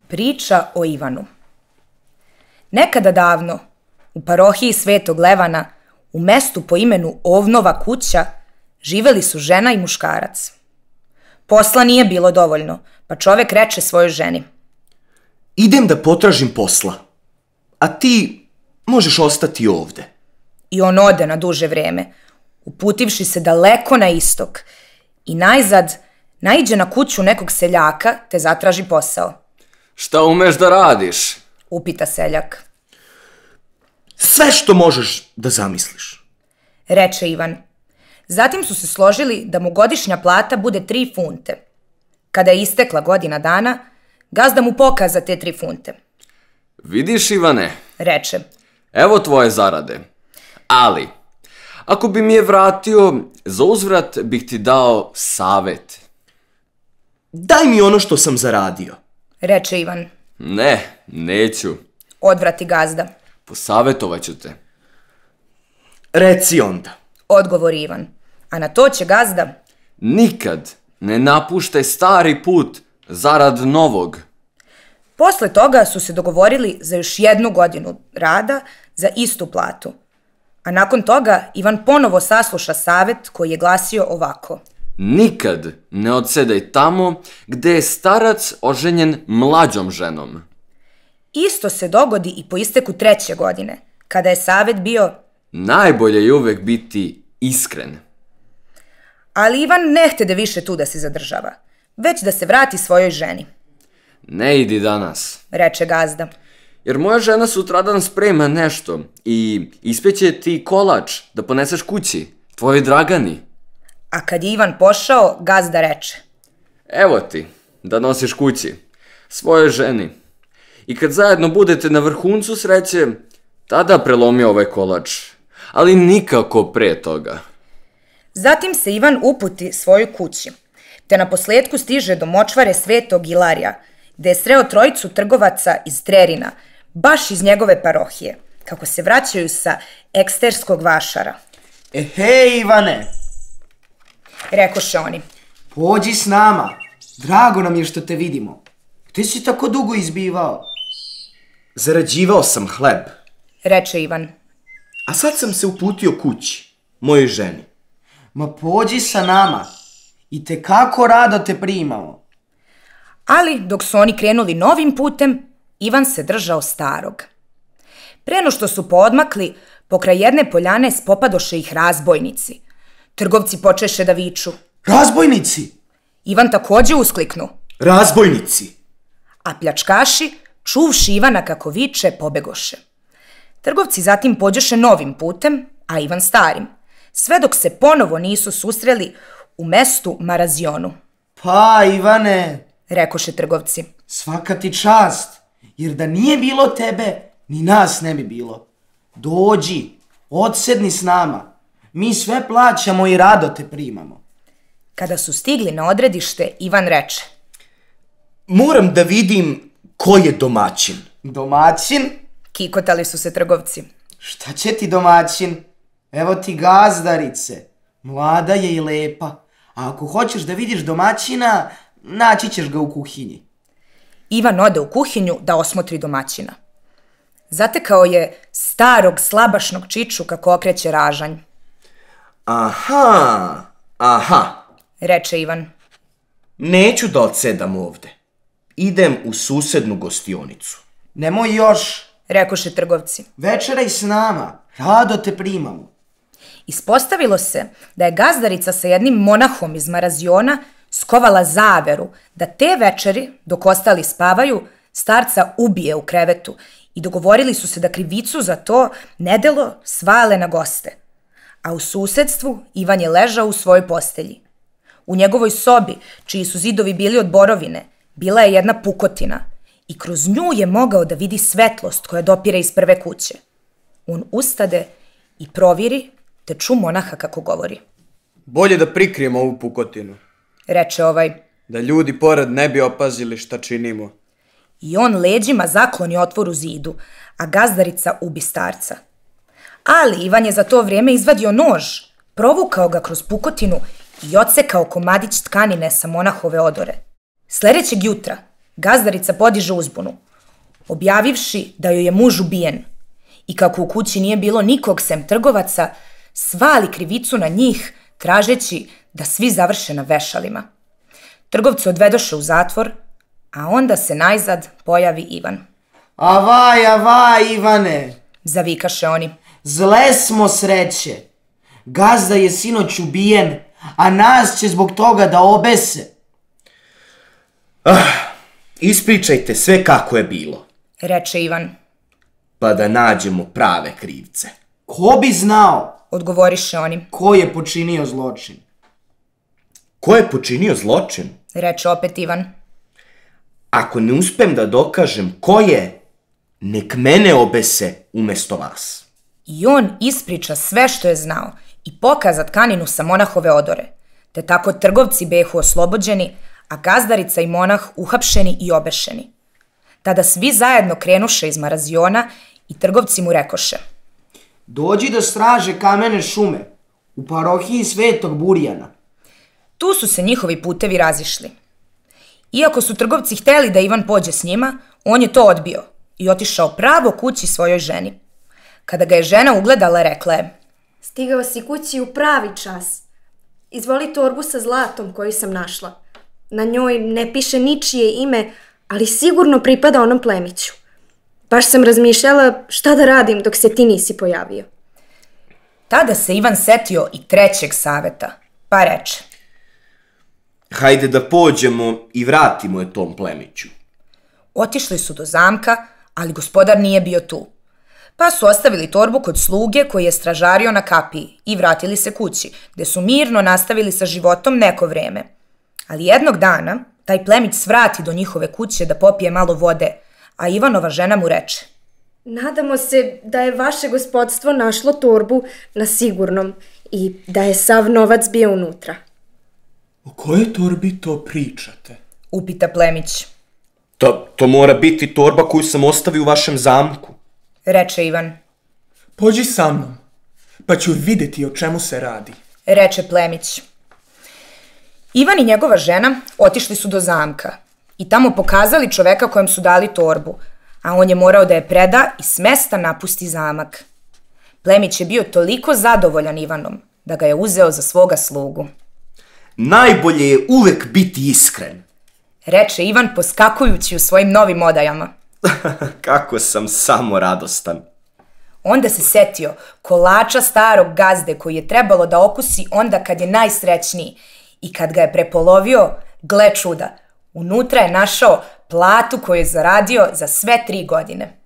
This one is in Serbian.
Priča o Ivanu. Nekada davno, u parohiji Svetog Levana, u mestu po imenu Ovnova kuća, živeli su žena i muškarac. Posla nije bilo dovoljno, pa čovek reče svojoj ženi: idem da potražim posla, a ti možeš ostati ovde. I on ode na duže vreme, uputivši se daleko na istok, i najzad naiđe na kuću nekog seljaka te zatraži posao. Šta umeš da radiš? Upita seljak. Sve što možeš da zamisliš, Reče Ivan. Zatim su se složili da mu godišnja plata bude 3 funte. Kada je istekla godina dana, gazda mu pokaza te 3 funte. Vidiš, Ivane, Reče. evo tvoje zarade. Ali, ako bi mi je vratio, za uzvrat bih ti dao savet. daj mi ono što sam zaradio. Reče Ivan. Ne, neću. Odvrati gazda. Posavetovat ću te. Reci onda. Odgovori Ivan. A na to će gazda: Nikad ne napuštaj stari put zarad novog. Posle toga su se dogovorili za još 1 godinu rada za istu platu. A nakon toga Ivan ponovo sasluša savet koji je glasio ovako: Nikad ne odsedaj tamo gde je starac oženjen mlađom ženom. Isto se dogodi i po isteku 3. godine, kada je savet bio: Najbolje je uvek biti iskren. ali Ivan ne htede više tu da se zadržava, već da se vrati svojoj ženi. Ne idi danas, Reče gazda. jer moja žena sutradan sprema nešto i ispeće ti kolač da poneseš kući, tvojoj Dragani. A kad je Ivan pošao, gazda reče: Evo ti, da nosiš kući, svojoj ženi. I kad zajedno budete na vrhuncu sreće, tada prelomi ovaj kolač, ali nikako pre toga. Zatim se Ivan uputi svojoj kući, te na posledku stiže do močvare Svetog Ilarija, gde je sreo 3 trgovaca iz Trerina, baš iz njegove parohije, kako se vraćaju sa eksterskog vašara. Hej Ivane, Rekoše oni. pođi s nama, drago nam je što te vidimo. Gde si tako dugo izbivao? Zarađivao sam hleb, Reče Ivan. a sad sam se uputio kući, mojoj ženi. Ma pođi sa nama, i te kako rado te primamo. Ali dok su oni krenuli novim putem, Ivan se držao starog. Preno što su poodmakli, pokraj jedne poljane spopadoše ih razbojnici. Trgovci počeše da viču. Razbojnici! Ivan takođe uskliknu, Razbojnici! a pljačkaši, čuvši Ivana kako viče, pobegoše. Trgovci zatim pođeše novim putem, a Ivan starim, sve dok se ponovo nisu susreli u mestu Marazionu. Pa Ivane, Rekoše trgovci. svaka ti čast, jer da nije bilo tebe, ni nas ne bi bilo. Dođi, odsedni s nama, mi sve plaćamo i rado te primamo. Kada su stigli na odredište, Ivan reče. Moram da vidim ko je domaćin. Domaćin? Kikotali su se trgovci. Šta će ti domaćin? Evo ti gazdarice, mlada je i lepa, a ako hoćeš da vidiš domaćina, naći ćeš ga u kuhinji. Ivan ode u kuhinju da osmotri domaćina. Zatekao je starog slabašnog čiču kako okreće ražanj. Aha, Reče Ivan. neću da odsedam ovde. Idem u susednu gostionicu. Nemoj još, Rekoše trgovci. večeraj s nama, rado te primamo. Ispostavilo se da je gazdarica sa jednim monahom iz Maraziona skovala zaveru da te večeri, dok ostali spavaju, starca ubije u krevetu i dogovorili su se da krivicu za to nedelo svale na goste. A u susedstvu Ivan je ležao u svojoj postelji. U njegovoj sobi, čiji su zidovi bili od borovine, bila je jedna pukotina i kroz nju je mogao da vidi svetlost koja dopire iz prve kuće. On ustade i proviri, te ču monaha kako govori. Bolje da prikrijemo ovu pukotinu, Reče ovaj. da ljudi pored ne bi opazili šta činimo. I on leđima zakloni otvor u zidu, a gazdarica ubi starca. Ali Ivan je za to vrijeme izvadio nož, provukao ga kroz pukotinu i odsekao komadić tkanine sa monahove odore. Sledećeg jutra gazdarica podiže uzbunu, objavivši da joj je muž ubijen i kako u kući nije bilo nikog sem trgovaca, svali krivicu na njih, tražeći da svi završe na vešalima. Trgovci odvedoše u zatvor, a onda se najzad pojavi Ivan. Avaj, Ivane, Zavikaše oni. zle smo sreće. Gazda je sinoć ubijen, a nas će zbog toga da obese. Ispričajte sve kako je bilo, Reče Ivan. pa da nađemo prave krivce. Ko bi znao Odgovoriše oni. ko je počinio zločin? Ko je počinio zločin? Reče opet Ivan. Ako ne uspem da dokažem ko je, nek mene obese umesto vas. I on ispriča sve što je znao i pokaza tkaninu sa monahove odore, te tako trgovci behu oslobođeni, a gazdarica i monah uhapšeni i obešeni. Tada svi zajedno krenuše iz Maraziona i trgovci mu rekoše. Dođi da straže kamene šume u parohiji Svetog Burjana. Tu su se njihovi putevi razišli. Iako su trgovci hteli da Ivan pođe s njima, on je to odbio i otišao pravo kući svojoj ženi. Kada ga je žena ugledala, rekla je. Stigao si kući u pravi čas. Izvoli torbu sa zlatom koju sam našla. Na njoj ne piše ničije ime, ali sigurno pripada onom plemiću. Baš sam razmišljala šta da radim dok se ti nisi pojavio. Tada se Ivan setio i trećeg saveta, pa reče. Hajde da pođemo i vratimo je tom plemiću. Otišli su do zamka, ali gospodar nije bio tu. Pa su ostavili torbu kod sluge koji je stražario na kapiji i vratili se kući, gde su mirno nastavili sa životom neko vreme. Ali jednog dana taj plemić svrati do njihove kuće da popije malo vode, a Ivanova žena mu reče. Nadamo se da je vaše gospodstvo našlo torbu na sigurnom i da je sav novac bio unutra. O kojoj torbi to pričate? Upita plemić. To mora biti torba koju sam ostavio u vašem zamku. Reče Ivan. Pođi sa mnom, pa ću vidjeti o čemu se radi. Reče plemić. Ivan i njegova žena otišli su do zamka i tamo pokazali čoveka kojem su dali torbu, a on je morao da je preda i s mesta napusti zamak. Plemić je bio toliko zadovoljan Ivanom da ga je uzeo za svoga slugu. Najbolje je uvek biti iskren. Reče Ivan poskakujući u svojim novim odajama. Kako sam samo radostan. Onda se setio kolača starog gazde koji je trebalo da okusi onda kad je najsrećniji i kad ga je prepolovio, gle čuda, unutra je našao platu koju je zaradio za sve 3 godine.